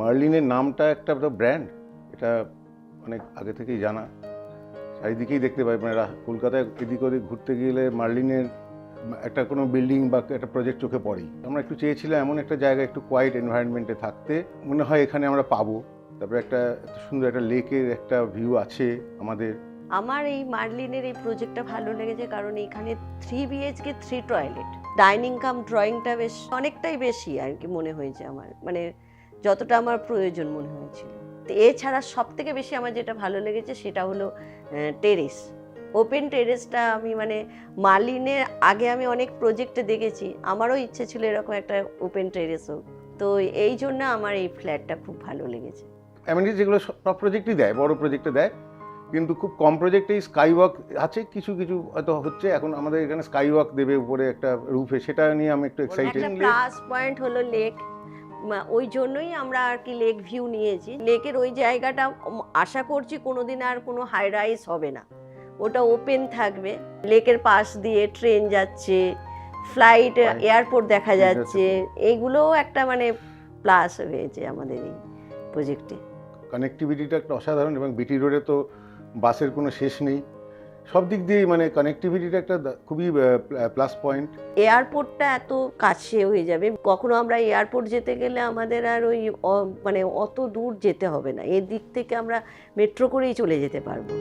মার্লিনের নামটা একটা ব্র্যান্ড, এটা অনেক আগে থেকেই জানা, চারিদিকেই দেখতে পাই। মানে কলকাতায় এদিক ওদিক ঘুরতে গেলে মার্লিনের একটা কোনো বিল্ডিং বা একটা প্রজেক্ট চোখে পড়েই। আমরা একটু চেয়েছিলাম এমন একটা জায়গা, একটু কোয়াইট এনভায়রনমেন্টে থাকতে, মনে হয় এখানে আমরা পাবো। তারপরে একটা সুন্দর একটা লেকের একটা ভিউ আছে আমাদের। আমার এই মার্লিনের এই প্রজেক্টটা ভালো লেগেছে কারণ এখানে 3 BHK 3 টয়লেট, ডাইনিং কাম ড্রয়িংটা বেশ অনেকটাই বেশি আর কি মনে হয়েছে আমার, মানে যতটা আমার প্রয়োজন মনে হয়েছিল। তো এছাড়া সব থেকে বেশি আমার যেটা ভালো লেগেছে সেটা হলো টেরেস, ওপেন টেরেসটা। আমি মানে মার্লিনের আগে আমি অনেক প্রজেক্টে দেখেছি, আমারও ইচ্ছে ছিল এরকম একটা ওপেন টেরেস হোক। তো এই জন্য আমার এই ফ্ল্যাটটা খুব ভালো লেগেছে। অ্যামেনিটিজ যেগুলো সব প্রজেক্টই দেয়, বড় প্রজেক্টে দেয়, কিন্তু খুব কম প্রজেক্টেই স্কাই ওয়াক আছে, কিছু কিছু হয়তো হচ্ছে। এখন আমাদের এখানে স্কাই ওয়াক দেবে উপরে একটা রুফে, সেটা নিয়ে আমি একটু এক্সাইটেড। একটা প্লাস পয়েন্ট হলো লেক, ওই জন্যই আমরা আর কি লেক ভিউ নিয়েছি। লেকের ওই জায়গাটা আশা করছি কোনোদিন আর কোনো হাই রাইজ হবে না, ওটা ওপেন থাকবে। লেকের পাশ দিয়ে ট্রেন যাচ্ছে, ফ্লাইট, এয়ারপোর্ট দেখা যাচ্ছে, এইগুলোও একটা মানে প্লাস হয়েছে আমাদের এই প্রজেক্টে। কানেক্টিভিটিটা একটা অসাধারণ, এবং বিটি রোডে তো বাসের কোনো শেষ নেই, সব দিক দিয়েই মানে কানেক্টিভিটিটা একটা খুবই প্লাস পয়েন্ট। এয়ারপোর্টটা এত কাছে হয়ে যাবে, কখনো আমরা এয়ারপোর্ট যেতে গেলে আমাদের আর ওই মানে অত দূর যেতে হবে না, এর দিক থেকে আমরা মেট্রো করেই চলে যেতে পারবো।